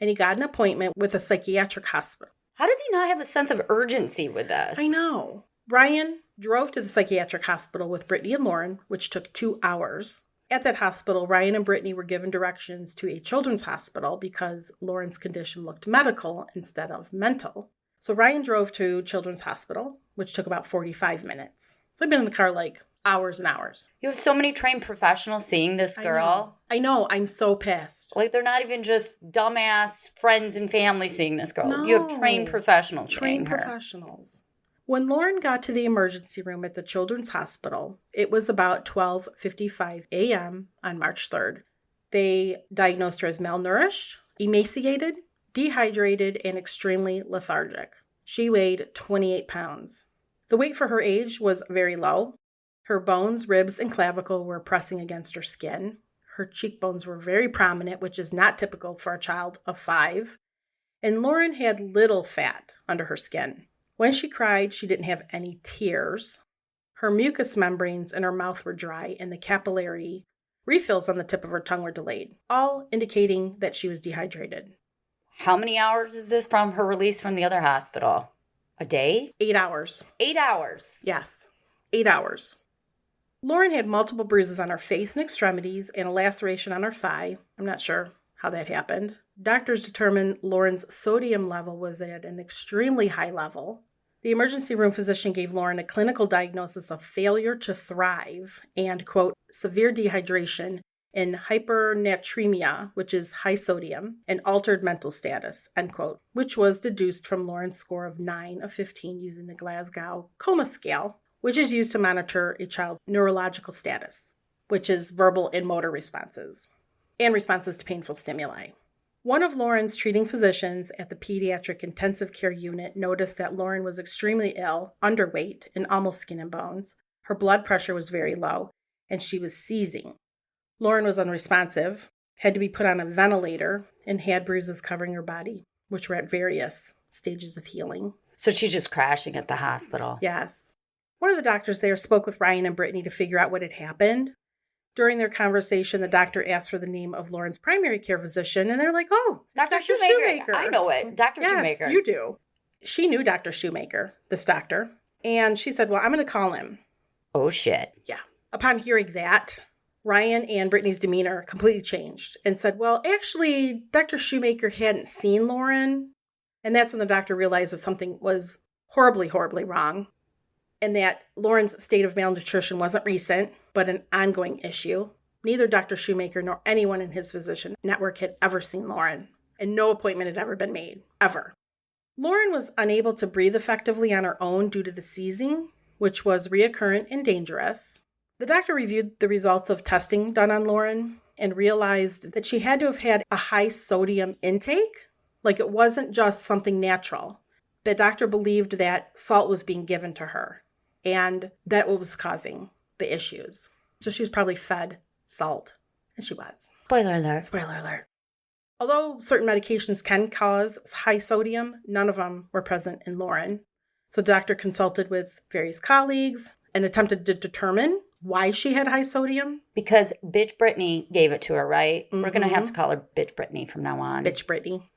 And he got an appointment with a psychiatric hospital. How does he not have a sense of urgency with this? I know. Ryan drove to the psychiatric hospital with Brittany and Lauren, which took 2 hours. At that hospital, Ryan and Brittany were given directions to a children's hospital because Lauren's condition looked medical instead of mental. So Ryan drove to Children's Hospital, which took about 45 minutes. So I've been in the car like hours and hours. You have so many trained professionals seeing this girl. I know. I'm so pissed. Like, they're not even just dumbass friends and family seeing this girl. No. You have trained professionals seeing her. Trained professionals. When Lauren got to the emergency room at the Children's Hospital, it was about 12:55 a.m. on March 3rd. They diagnosed her as malnourished, emaciated, dehydrated, and extremely lethargic. She weighed 28 pounds. The weight for her age was very low. Her bones, ribs, and clavicle were pressing against her skin. Her cheekbones were very prominent, which is not typical for a child of 5. And Lauren had little fat under her skin. When she cried, she didn't have any tears. Her mucous membranes in her mouth were dry, and the capillary refills on the tip of her tongue were delayed, all indicating that she was dehydrated. How many hours is this from her release from the other hospital? A day? 8 hours. 8 hours? Yes, 8 hours. Lauren had multiple bruises on her face and extremities and a laceration on her thigh. I'm not sure how that happened. Doctors determined Lauren's sodium level was at an extremely high level. The emergency room physician gave Lauren a clinical diagnosis of failure to thrive and, quote, severe dehydration and hypernatremia, which is high sodium, and altered mental status, end quote, which was deduced from Lauren's score of 9 of 15 using the Glasgow Coma Scale, which is used to monitor a child's neurological status, which is verbal and motor responses, and responses to painful stimuli. One of Lauren's treating physicians at the pediatric intensive care unit noticed that Lauren was extremely ill, underweight, and almost skin and bones. Her blood pressure was very low, and she was seizing. Lauren was unresponsive, had to be put on a ventilator, and had bruises covering her body, which were at various stages of healing. So she's just crashing at the hospital. Yes. One of the doctors there spoke with Ryan and Brittany to figure out what had happened. During their conversation, the doctor asked for the name of Lauren's primary care physician, and they're like, oh, Dr. Shoemaker. I know it. Dr. Yes, Shoemaker. You do. She knew Dr. Shoemaker, this doctor, and she said, well, I'm going to call him. Oh, shit. Yeah. Upon hearing that, Ryan and Brittany's demeanor completely changed and said, well, actually, Dr. Shoemaker hadn't seen Lauren. And that's when the doctor realized that something was horribly, horribly wrong, and that Lauren's state of malnutrition wasn't recent, but an ongoing issue. Neither Dr. Shoemaker nor anyone in his physician network had ever seen Lauren, and no appointment had ever been made, ever. Lauren was unable to breathe effectively on her own due to the seizing, which was reoccurrent and dangerous. The doctor reviewed the results of testing done on Lauren and realized that she had to have had a high sodium intake, like it wasn't just something natural. The doctor believed that salt was being given to her, and that was causing the issues. So she was probably fed salt, and she was. Spoiler alert. Spoiler alert. Although certain medications can cause high sodium, none of them were present in Lauren. So the doctor consulted with various colleagues and attempted to determine why she had high sodium. Because bitch Brittany gave it to her, right? Mm-hmm. We're going to have to call her bitch Brittany from now on. Bitch Brittany.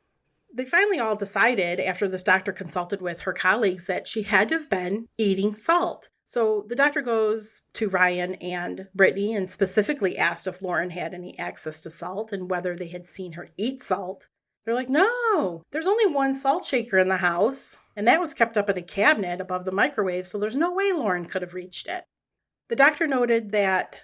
They finally all decided, after this doctor consulted with her colleagues, that she had to have been eating salt. So the doctor goes to Ryan and Brittany and specifically asked if Lauren had any access to salt and whether they had seen her eat salt. They're like, no, there's only one salt shaker in the house, and that was kept up in a cabinet above the microwave, so there's no way Lauren could have reached it. The doctor noted that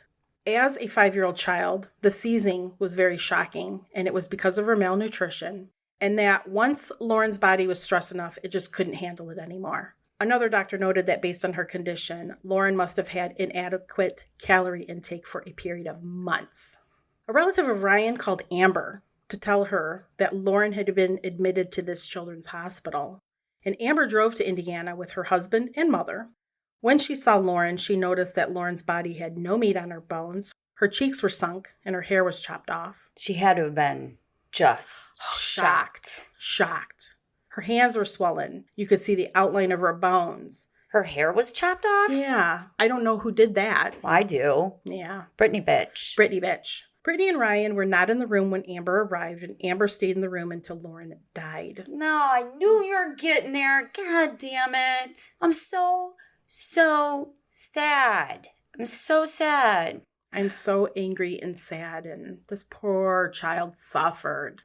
as a 5-year-old child, the seizing was very shocking, and it was because of her malnutrition, and that once Lauren's body was stressed enough, it just couldn't handle it anymore. Another doctor noted that based on her condition, Lauren must have had inadequate calorie intake for a period of months. A relative of Ryan called Amber to tell her that Lauren had been admitted to this children's hospital, and Amber drove to Indiana with her husband and mother. When she saw Lauren, she noticed that Lauren's body had no meat on her bones, her cheeks were sunk, and her hair was chopped off. She had to have been just shocked. Her hands were swollen. You could see the outline of her bones. Her hair was chopped off? Yeah. I don't know who did that. I do. Yeah. Brittany bitch. Brittany and Ryan were not in the room when Amber arrived, and Amber stayed in the room until Lauren died. No, I knew you were getting there. God damn it. I'm so sad. I'm so sad. I'm so angry and sad, and this poor child suffered.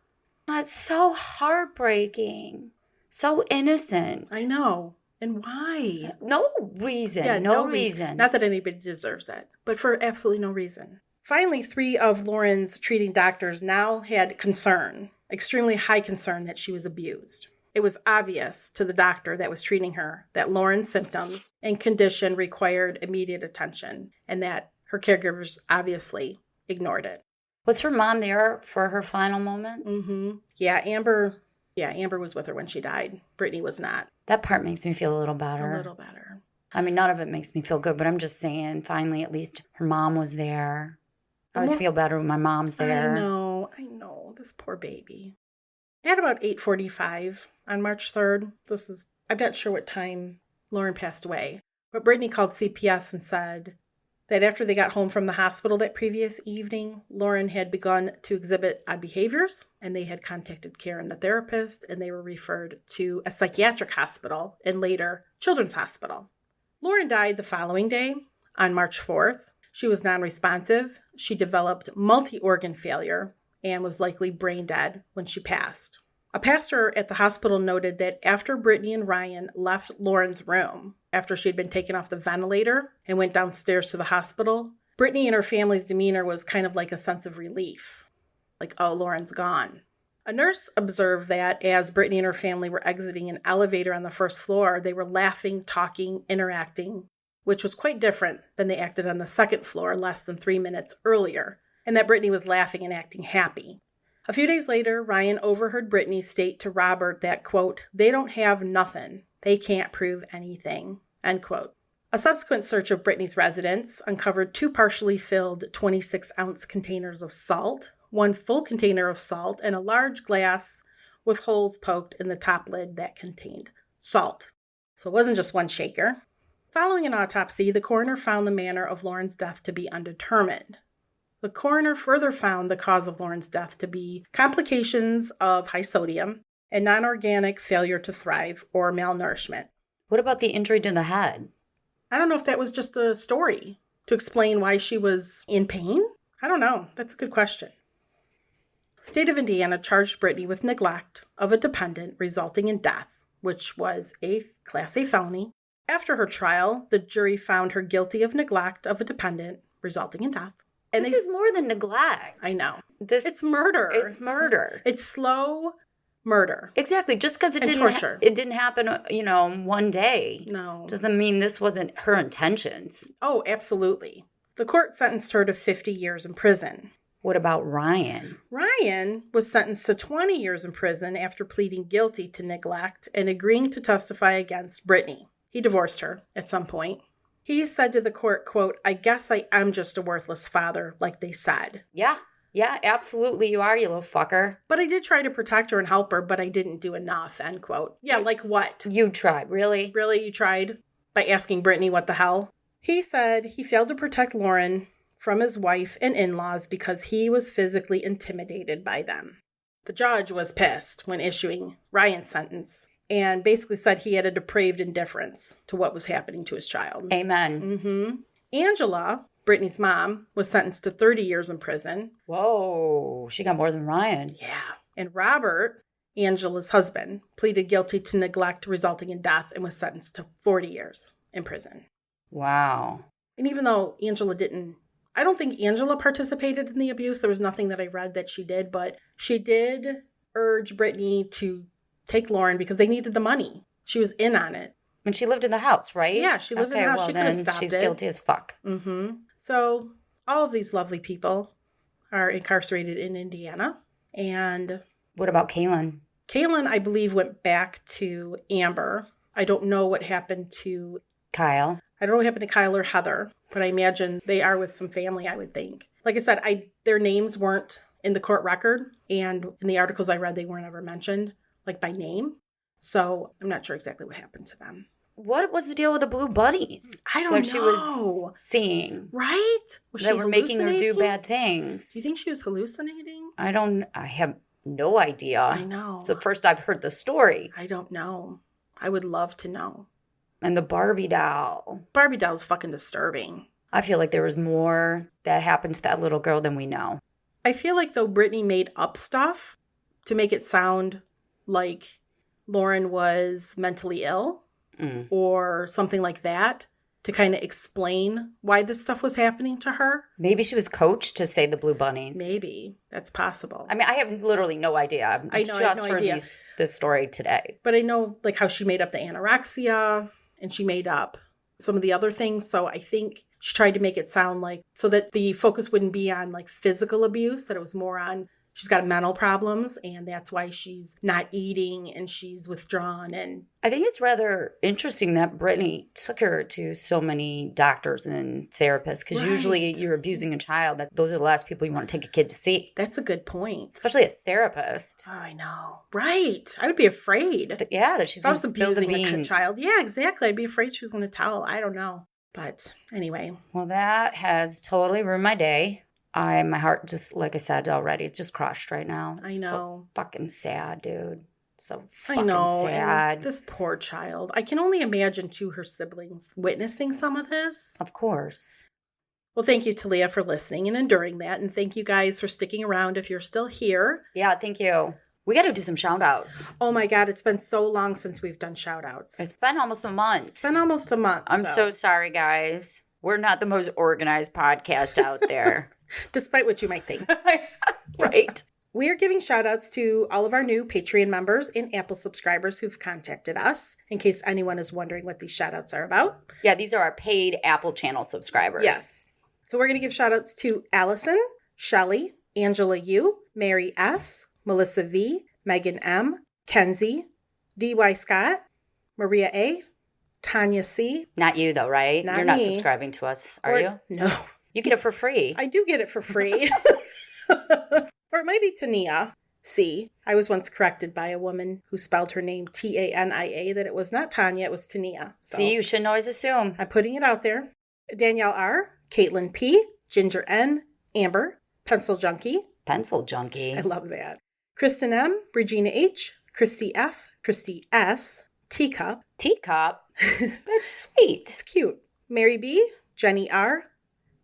That's so heartbreaking. So innocent. I know. And why? No reason. Yeah, no reason. Not that anybody deserves it, but for absolutely no reason. Finally, 3 of Lauren's treating doctors now had concern, extremely high concern, that she was abused. It was obvious to the doctor that was treating her that Lauren's symptoms and condition required immediate attention, and that her caregivers obviously ignored it. Was her mom there for her final moments? Mm-hmm. Yeah, Amber was with her when she died. Brittany was not. That part makes me feel a little better. A little better. I mean, none of it makes me feel good, but I'm just saying, finally, at least her mom was there. I always feel better when my mom's there. I know. This poor baby. At about 8:45 on March 3rd, I'm not sure what time Lauren passed away, but Brittany called CPS and said that after they got home from the hospital that previous evening, Lauren had begun to exhibit odd behaviors, and they had contacted Karen, the therapist, and they were referred to a psychiatric hospital and later children's hospital. Lauren died the following day, on March 4th. She was non-responsive. She developed multi-organ failure and was likely brain dead when she passed. A pastor at the hospital noted that after Brittany and Ryan left Lauren's room, after she had been taken off the ventilator and went downstairs to the hospital, Brittany and her family's demeanor was kind of like a sense of relief. Like, oh, Lauren's gone. A nurse observed that as Brittany and her family were exiting an elevator on the first floor, they were laughing, talking, interacting, which was quite different than they acted on the second floor less than 3 minutes earlier, and that Brittany was laughing and acting happy. A few days later, Ryan overheard Brittany state to Robert that, quote, they don't have nothing. They can't prove anything, end quote. A subsequent search of Brittany's residence uncovered 2 partially filled 26-ounce containers of salt, 1 full container of salt, and a large glass with holes poked in the top lid that contained salt. So it wasn't just 1 shaker. Following an autopsy, the coroner found the manner of Lauren's death to be undetermined. The coroner further found the cause of Lauren's death to be complications of high sodium and non-organic failure to thrive or malnourishment. What about the injury to the head? I don't know if that was just a story to explain why she was in pain. I don't know. That's a good question. State of Indiana charged Brittany with neglect of a dependent resulting in death, which was a Class A felony. After her trial, the jury found her guilty of neglect of a dependent resulting in death. And this is more than neglect. I know. It's murder. It's murder. It's slow murder. Exactly. Just because it didn't happen, one day. No. Doesn't mean this wasn't her intentions. Oh, absolutely. The court sentenced her to 50 years in prison. What about Ryan? Ryan was sentenced to 20 years in prison after pleading guilty to neglect and agreeing to testify against Brittany. He divorced her at some point. He said to the court, quote, "I guess I am just a worthless father, like they said." Yeah, absolutely you are, you little fucker. "But I did try to protect her and help her, but I didn't do enough," end quote. Yeah, like what? You tried, really? Really, you tried? By asking Brittany what the hell? He said he failed to protect Lauren from his wife and in-laws because he was physically intimidated by them. The judge was pissed when issuing Ryan's sentence and basically said he had a depraved indifference to what was happening to his child. Amen. Angela, Brittany's mom, was sentenced to 30 years in prison. Whoa, she got more than Ryan. Yeah. And Robert, Angela's husband, pleaded guilty to neglect resulting in death and was sentenced to 40 years in prison. Wow. And even though I don't think Angela participated in the abuse. There was nothing that I read that she did, but she did urge Brittany to take Lauren because they needed the money. She was in on it. And she lived in the house, right? Yeah, she lived in the house. Well, she could have stopped she's it. Guilty as fuck. So all of these lovely people are incarcerated in Indiana. And what about Kaylin? Kaylin, I believe, went back to Amber. I don't know what happened to Kyle. I don't know what happened to Kyle or Heather, but I imagine they are with some family, I would think. Like I said, their names weren't in the court record, and in the articles I read, they weren't ever mentioned, like by name. So I'm not sure exactly what happened to them. What was the deal with the blue bunnies? I don't know. She was seeing. Right? Was they were making her do bad things. Do you think she was hallucinating? I have no idea. I know. It's the first I've heard the story. I don't know. I would love to know. And the Barbie doll. Barbie doll's fucking disturbing. I feel like there was more that happened to that little girl than we know. I feel like, though, Brittany made up stuff to make it sound like Lauren was mentally ill or something like that to kind of explain why this stuff was happening to her. Maybe she was coached to say the blue bunnies. Maybe. That's possible. I mean, I have literally no idea. I just heard this story today. But I know like how she made up the anorexia and she made up some of the other things. So I think she tried to make it sound like so that the focus wouldn't be on like physical abuse, that it was more on she's got mental problems and that's why she's not eating and she's withdrawn. And I think it's rather interesting that Brittany took her to so many doctors and therapists because usually you're abusing a child. Those are the last people you want to take a kid to see. That's a good point. Especially a therapist. Oh, I know. Right. I would be afraid. That she's going to spill the beans. Abusing a child. Yeah, exactly. I'd be afraid she was going to tell. I don't know. But anyway. Well, that has totally ruined my day. My heart just, like I said already, it's just crushed right now. It's I know. So fucking sad, dude. So fucking sad. And this poor child. I can only imagine, too, her siblings witnessing some of this. Of course. Well, thank you, Talia, for listening and enduring that. And thank you guys for sticking around if you're still here. Yeah, thank you. We got to do some shout outs. Oh my God, it's been so long since we've done shout outs. It's been almost a month. I'm so sorry, guys. We're not the most organized podcast out there. Despite what you might think. Right. We are giving shout outs to all of our new Patreon members and Apple subscribers who've contacted us, in case anyone is wondering what these shout outs are about. Yeah, these are our paid Apple channel subscribers. Yes. So we're going to give shout outs to Allison, Shelley, Angela U, Mary S, Melissa V, Megan M, Kenzie, D.Y. Scott, Maria A, Tanya C. Not you, though, right? Not You're me. Not subscribing to us, are you? No. You get it for free. I do get it for free. Or it might be Tania C. I was once corrected by a woman who spelled her name Tania, that it was not Tanya, it was Tania. So see, you shouldn't always assume. I'm putting it out there. Danielle R, Caitlin P, Ginger N, Amber, Pencil Junkie. Pencil Junkie. I love that. Kristen M, Regina H, Christy F, Christy S, Teacup. Teacup? That's sweet. It's cute. Mary B, Jenny R,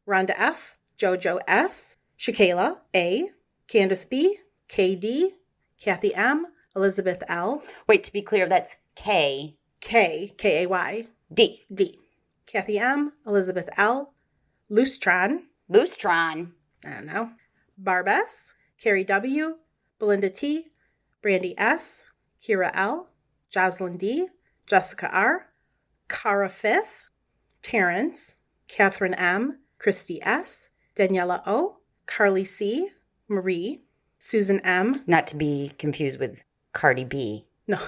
Rhonda F, Jojo S, Shakayla A, Candace B, KD, Kathy M, Elizabeth L. Wait, to be clear, that's K. K, K-A-Y. D. D. Kathy M, Elizabeth L, Lustron. Lustron. I don't know. Barb S, Carrie W, Belinda T, Brandy S, Kira L, Jocelyn D, Jessica R, Cara Fifth, Terrence, Catherine M, Christy S, Daniela O, Carly C, Marie, Susan M. Not to be confused with Cardi B. No.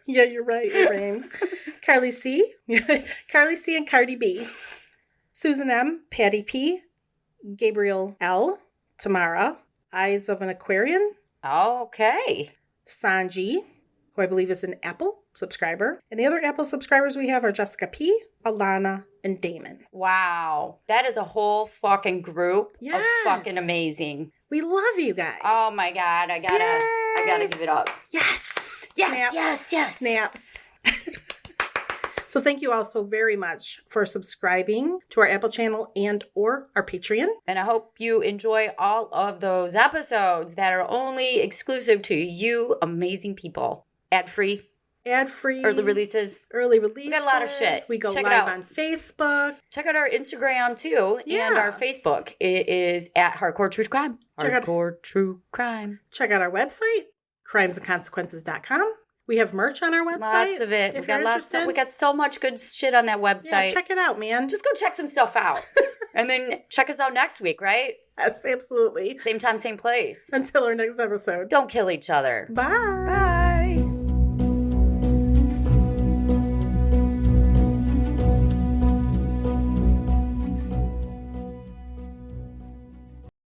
Yeah, you're right. It rhymes. Carly C. Carly C and Cardi B. Susan M, Patty P, Gabriel L, Tamara, Eyes of an Aquarian, Okay. Sanji, who I believe is an Apple subscriber. And the other Apple subscribers we have are Jessica P, Alana, and Damon. Wow. That is a whole fucking group of Yes. fucking amazing. We love you guys. Oh my God. I gotta give it up. Yes. Yes, Snaps. yes. Snaps. So thank you all so very much for subscribing to our Apple channel and or our Patreon. And I hope you enjoy all of those episodes that are only exclusive to you amazing people. Ad-free, Ad-free. early releases. Early releases. We got a lot of shit. We go Check it live out. on Facebook. Check out our Instagram too and Yeah. our Facebook. It is at Hardcore True Crime. Check out- Hardcore True Crime. Check out our website, crimesandconsequences.com. We have merch on our website. Lots of it. If We got you're lots of interested. We got so much good shit on that website. Yeah, check it out, man. Just go check some stuff out. And then check us out next week, right? Yes, absolutely. Same time, same place. Until our next episode. Don't kill each other. Bye. Bye.